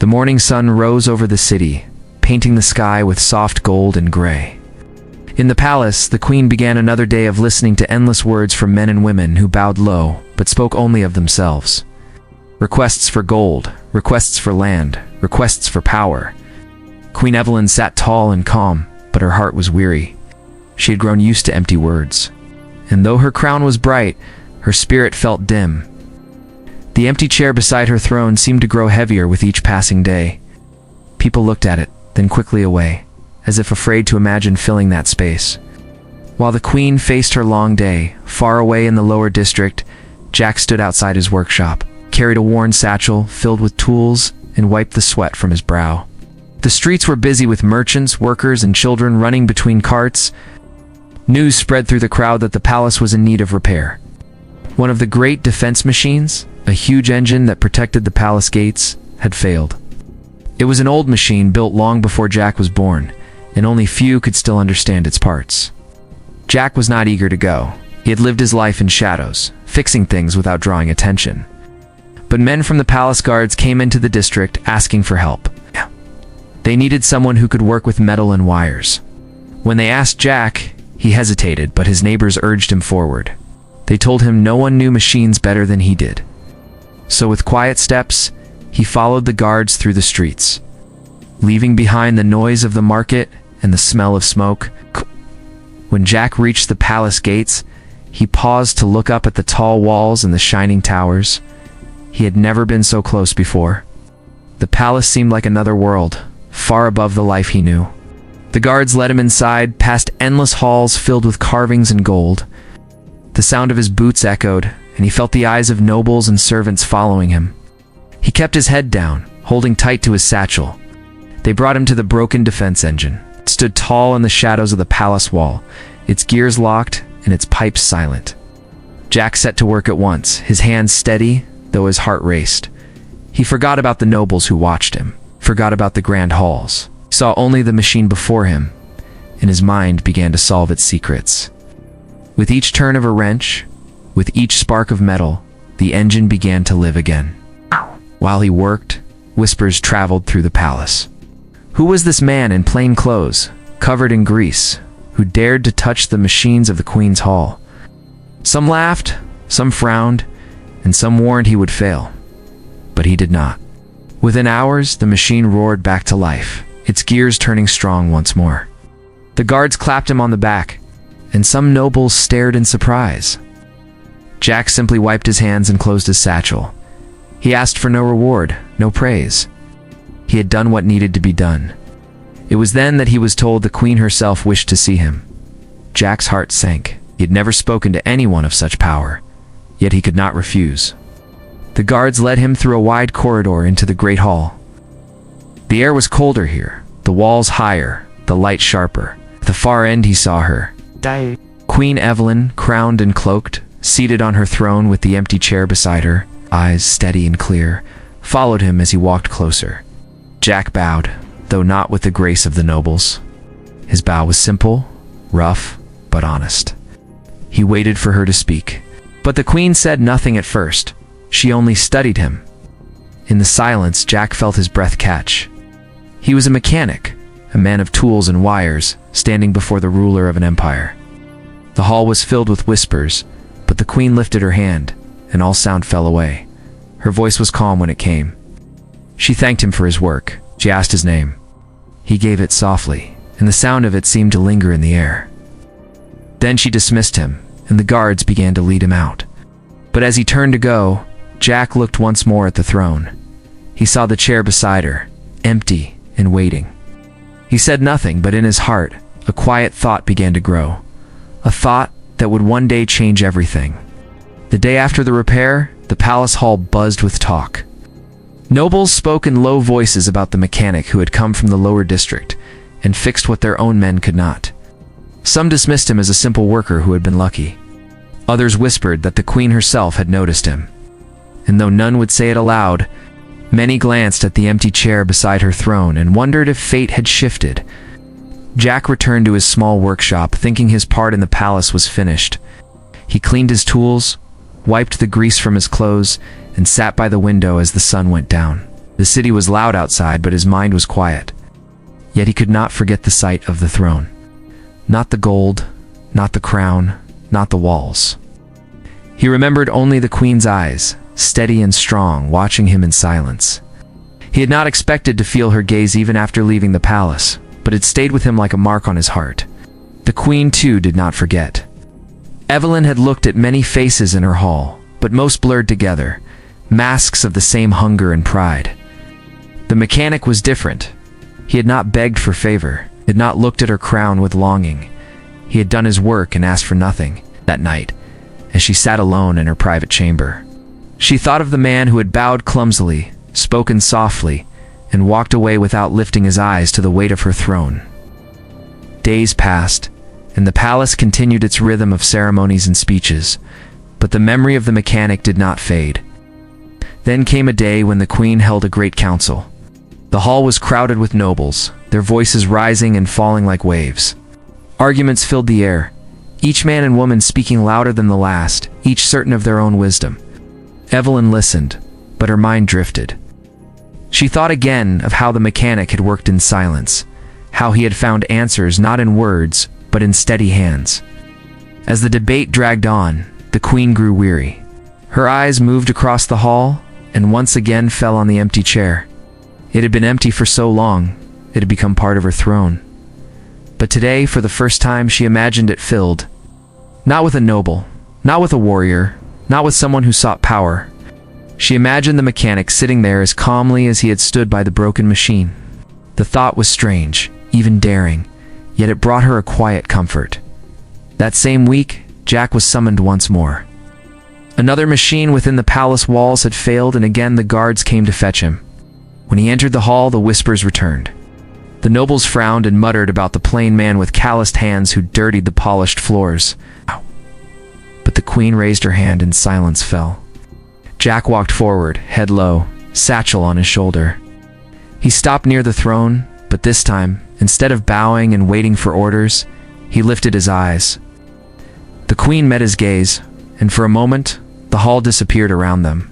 The morning sun rose over the city, painting the sky with soft gold and gray. In the palace, the queen began another day of listening to endless words from men and women who bowed low, but spoke only of themselves. Requests for gold, requests for land, requests for power. Queen Evelyn sat tall and calm, but her heart was weary. She had grown used to empty words. And though her crown was bright, her spirit felt dim. The empty chair beside her throne seemed to grow heavier with each passing day. People looked at it, then quickly away, as if afraid to imagine filling that space. While the queen faced her long day, far away in the lower district, Jack stood outside his workshop, carried a worn satchel filled with tools, and wiped the sweat from his brow. The streets were busy with merchants, workers, and children running between carts. News spread through the crowd that the palace was in need of repair. One of the great defense machines, a huge engine that protected the palace gates, had failed. It was an old machine built long before Jack was born, and only few could still understand its parts. Jack was not eager to go. He had lived his life in shadows, fixing things without drawing attention. But men from the palace guards came into the district asking for help. They needed someone who could work with metal and wires. When they asked Jack, he hesitated, but his neighbors urged him forward. They told him no one knew machines better than he did. So with quiet steps, he followed the guards through the streets, leaving behind the noise of the market and the smell of smoke. When Jack reached the palace gates, he paused to look up at the tall walls and the shining towers. He had never been so close before. The palace seemed like another world, far above the life he knew. The guards led him inside, past endless halls filled with carvings and gold. The sound of his boots echoed, and he felt the eyes of nobles and servants following him. He kept his head down, holding tight to his satchel. They brought him to the broken defense engine. It stood tall in the shadows of the palace wall, its gears locked and its pipes silent. Jack set to work at once, his hands steady, though his heart raced. He forgot about the nobles who watched him, forgot about the grand halls. He saw only the machine before him, and his mind began to solve its secrets. With each turn of a wrench, with each spark of metal, the engine began to live again. While he worked, whispers traveled through the palace. Who was this man in plain clothes, covered in grease, who dared to touch the machines of the Queen's Hall? Some laughed, some frowned, and some warned he would fail. But he did not. Within hours, the machine roared back to life, its gears turning strong once more. The guards clapped him on the back, and some nobles stared in surprise. Jack simply wiped his hands and closed his satchel. He asked for no reward, no praise. He had done what needed to be done. It was then that he was told the Queen herself wished to see him. Jack's heart sank. He had never spoken to anyone of such power, yet he could not refuse. The guards led him through a wide corridor into the great hall. The air was colder here, the walls higher, the light sharper. At the far end he saw her. Queen Evelyn, crowned and cloaked, seated on her throne with the empty chair beside her, eyes steady and clear, followed him as he walked closer. Jack bowed, though not with the grace of the nobles. His bow was simple, rough, but honest. He waited for her to speak. But the Queen said nothing at first. She only studied him. In the silence, Jack felt his breath catch. He was a mechanic, a man of tools and wires, standing before the ruler of an empire. The hall was filled with whispers, but the Queen lifted her hand, and all sound fell away. Her voice was calm when it came. She thanked him for his work. She asked his name. He gave it softly, and the sound of it seemed to linger in the air. Then she dismissed him, and the guards began to lead him out. But as he turned to go, Jack looked once more at the throne. He saw the chair beside her, empty and waiting. He said nothing, but in his heart, a quiet thought began to grow. A thought that would one day change everything. The day after the repair, the palace hall buzzed with talk. Nobles spoke in low voices about the mechanic who had come from the lower district and fixed what their own men could not. Some dismissed him as a simple worker who had been lucky. Others whispered that the Queen herself had noticed him. And though none would say it aloud, many glanced at the empty chair beside her throne and wondered if fate had shifted. Jack returned to his small workshop, thinking his part in the palace was finished. He cleaned his tools, wiped the grease from his clothes, and sat by the window as the sun went down. The city was loud outside, but his mind was quiet. Yet he could not forget the sight of the throne. Not the gold, not the crown, not the walls. He remembered only the queen's eyes, steady and strong, watching him in silence. He had not expected to feel her gaze even after leaving the palace, but it stayed with him like a mark on his heart. The queen, too, did not forget. Evelyn had looked at many faces in her hall, but most blurred together, masks of the same hunger and pride. The mechanic was different. He had not begged for favor, had not looked at her crown with longing. He had done his work and asked for nothing. That night, as she sat alone in her private chamber, she thought of the man who had bowed clumsily, spoken softly, and walked away without lifting his eyes to the weight of her throne. Days passed, and the palace continued its rhythm of ceremonies and speeches, but the memory of the mechanic did not fade. Then came a day when the queen held a great council. The hall was crowded with nobles, their voices rising and falling like waves. Arguments filled the air, each man and woman speaking louder than the last, each certain of their own wisdom. Evelyn listened, but her mind drifted. She thought again of how the mechanic had worked in silence, how he had found answers not in words, but in steady hands. As the debate dragged on, the queen grew weary. Her eyes moved across the hall, and once again fell on the empty chair. It had been empty for so long, it had become part of her throne. But today, for the first time, she imagined it filled. Not with a noble, not with a warrior, not with someone who sought power. She imagined the mechanic sitting there as calmly as he had stood by the broken machine. The thought was strange, even daring, yet it brought her a quiet comfort. That same week, Jack was summoned once more. Another machine within the palace walls had failed, and again the guards came to fetch him. When he entered the hall, the whispers returned. The nobles frowned and muttered about the plain man with calloused hands who dirtied the polished floors. But the queen raised her hand and silence fell. Jack walked forward, head low, satchel on his shoulder. He stopped near the throne, but this time, instead of bowing and waiting for orders, he lifted his eyes. The queen met his gaze, and for a moment, the hall disappeared around them.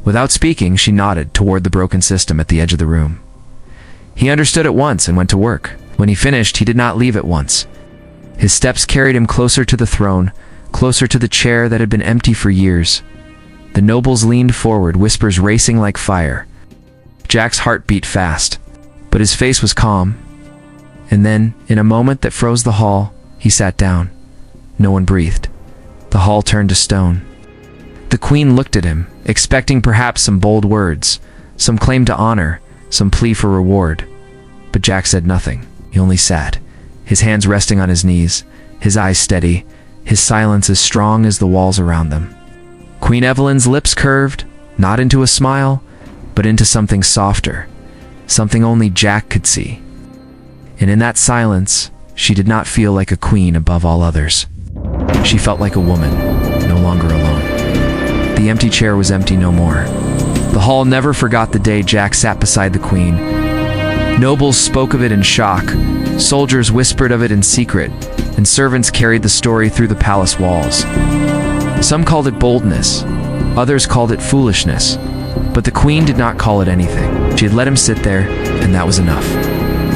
Without speaking, she nodded toward the broken system at the edge of the room. He understood at once and went to work. When he finished, he did not leave at once. His steps carried him closer to the throne, closer to the chair that had been empty for years. The nobles leaned forward, whispers racing like fire. Jack's heart beat fast, but his face was calm. And then, in a moment that froze the hall, he sat down. No one breathed. The hall turned to stone. The queen looked at him, expecting perhaps some bold words, some claim to honor, some plea for reward. But Jack said nothing. He only sat, his hands resting on his knees, his eyes steady, his silence as strong as the walls around them. Queen Evelyn's lips curved, not into a smile, but into something softer, something only Jack could see. And in that silence, she did not feel like a queen above all others. She felt like a woman, no longer alone. The empty chair was empty no more. The hall never forgot the day Jack sat beside the queen. Nobles spoke of it in shock, soldiers whispered of it in secret, and servants carried the story through the palace walls. Some called it boldness, others called it foolishness, but the queen did not call it anything. She had let him sit there, and that was enough.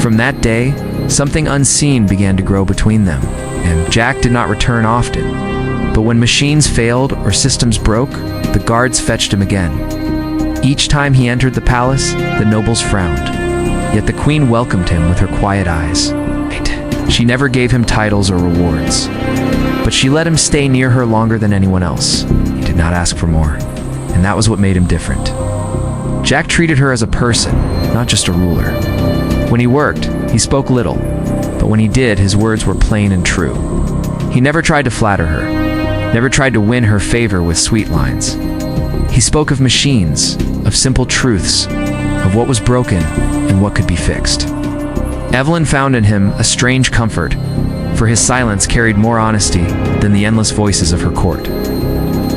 From that day, something unseen began to grow between them, and Jack did not return often. But when machines failed or systems broke, the guards fetched him again. Each time he entered the palace, the nobles frowned. Yet the queen welcomed him with her quiet eyes. She never gave him titles or rewards, but she let him stay near her longer than anyone else. He did not ask for more, and that was what made him different. Jack treated her as a person, not just a ruler. When he worked, he spoke little, but when he did, his words were plain and true. He never tried to flatter her, never tried to win her favor with sweet lines. He spoke of machines, of simple truths, of what was broken and what could be fixed. Evelyn found in him a strange comfort, for his silence carried more honesty than the endless voices of her court.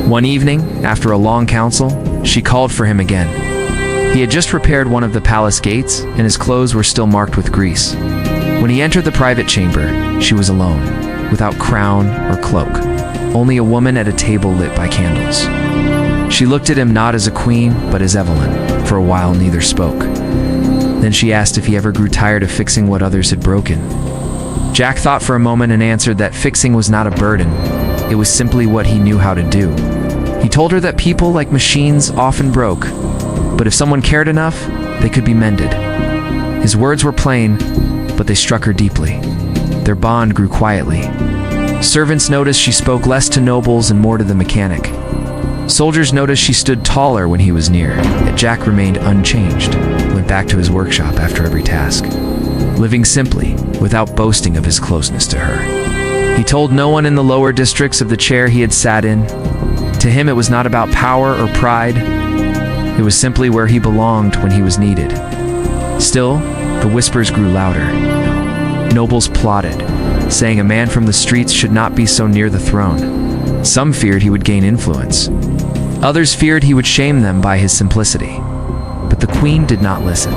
One evening, after a long council, she called for him again. He had just repaired one of the palace gates, and his clothes were still marked with grease. When he entered the private chamber, she was alone, without crown or cloak, only a woman at a table lit by candles. She looked at him not as a queen, but as Evelyn. For a while, neither spoke. Then she asked if he ever grew tired of fixing what others had broken. Jack thought for a moment and answered that fixing was not a burden. It was simply what he knew how to do. He told her that people, like machines, often broke, but if someone cared enough, they could be mended. His words were plain, but they struck her deeply. Their bond grew quietly. Servants noticed she spoke less to nobles and more to the mechanic. Soldiers noticed she stood taller when he was near, yet Jack remained unchanged, went back to his workshop after every task, living simply, without boasting of his closeness to her. He told no one in the lower districts of the chair he had sat in. To him, it was not about power or pride. It was simply where he belonged when he was needed. Still, the whispers grew louder. Nobles plotted, saying a man from the streets should not be so near the throne. Some feared he would gain influence. Others feared he would shame them by his simplicity. But the queen did not listen.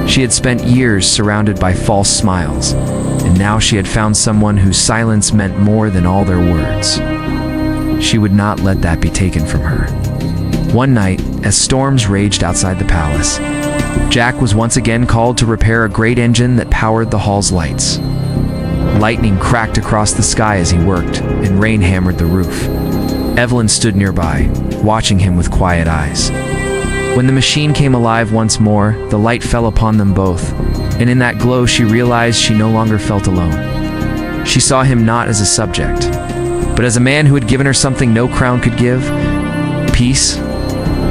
She had spent years surrounded by false smiles, and now she had found someone whose silence meant more than all their words. She would not let that be taken from her. One night, as storms raged outside the palace, Jack was once again called to repair a great engine that powered the hall's lights. Lightning cracked across the sky as he worked, and rain hammered the roof. Evelyn stood nearby, watching him with quiet eyes. When the machine came alive once more, the light fell upon them both, and in that glow she realized she no longer felt alone. She saw him not as a subject, but as a man who had given her something no crown could give, peace.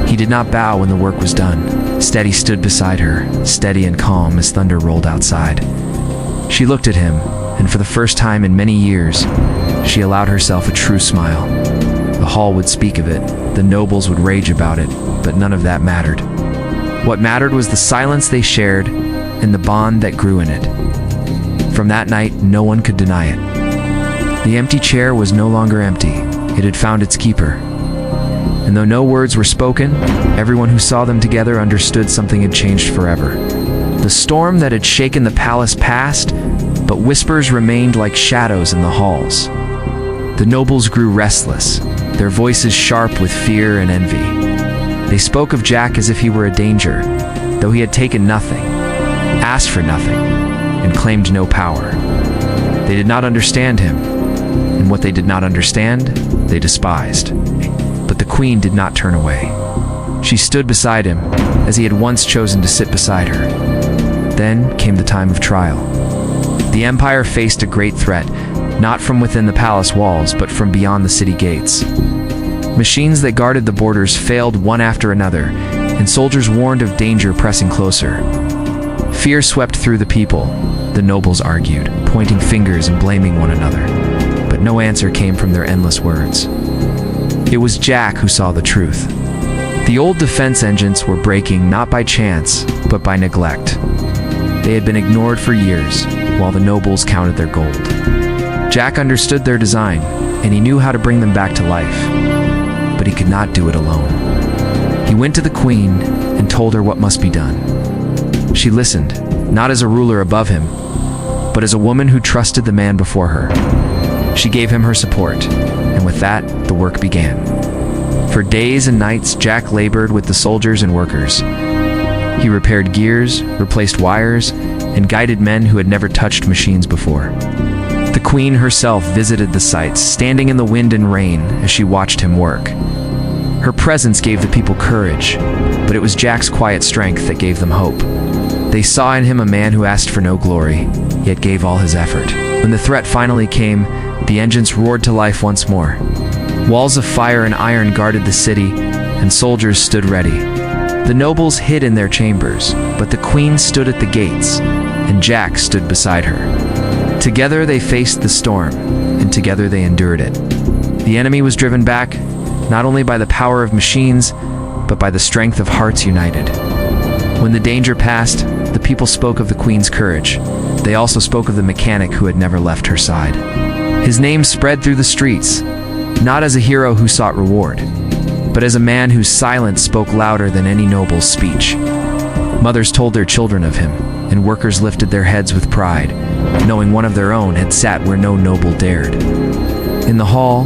He did not bow when the work was done. Instead, he stood beside her, steady and calm as thunder rolled outside. She looked at him, and for the first time in many years, she allowed herself a true smile. The hall would speak of it, the nobles would rage about it, but none of that mattered. What mattered was the silence they shared and the bond that grew in it. From that night, no one could deny it. The empty chair was no longer empty. It had found its keeper. And though no words were spoken, everyone who saw them together understood something had changed forever. The storm that had shaken the palace passed, but whispers remained like shadows in the halls. The nobles grew restless, their voices sharp with fear and envy. They spoke of Jack as if he were a danger, though he had taken nothing, asked for nothing, and claimed no power. They did not understand him, and what they did not understand, they despised. But the queen did not turn away. She stood beside him, as he had once chosen to sit beside her. Then came the time of trial. The empire faced a great threat, not from within the palace walls, but from beyond the city gates. Machines that guarded the borders failed one after another, and soldiers warned of danger pressing closer. Fear swept through the people. The nobles argued, pointing fingers and blaming one another, but no answer came from their endless words. It was Jack who saw the truth. The old defense engines were breaking not by chance, but by neglect. They had been ignored for years, while the nobles counted their gold. Jack understood their design, and he knew how to bring them back to life, but he could not do it alone. He went to the queen and told her what must be done. She listened, not as a ruler above him, but as a woman who trusted the man before her. She gave him her support, and with that, the work began. For days and nights, Jack labored with the soldiers and workers. He repaired gears, replaced wires, and guided men who had never touched machines before. The queen herself visited the sites, standing in the wind and rain as she watched him work. Her presence gave the people courage, but it was Jack's quiet strength that gave them hope. They saw in him a man who asked for no glory, yet gave all his effort. When the threat finally came, the engines roared to life once more. Walls of fire and iron guarded the city, and soldiers stood ready. The nobles hid in their chambers, but the queen stood at the gates, and Jack stood beside her. Together they faced the storm, and together they endured it. The enemy was driven back, not only by the power of machines, but by the strength of hearts united. When the danger passed, the people spoke of the queen's courage. They also spoke of the mechanic who had never left her side. His name spread through the streets, not as a hero who sought reward, but as a man whose silence spoke louder than any noble's speech. Mothers told their children of him, and workers lifted their heads with pride, knowing one of their own had sat where no noble dared. In the hall,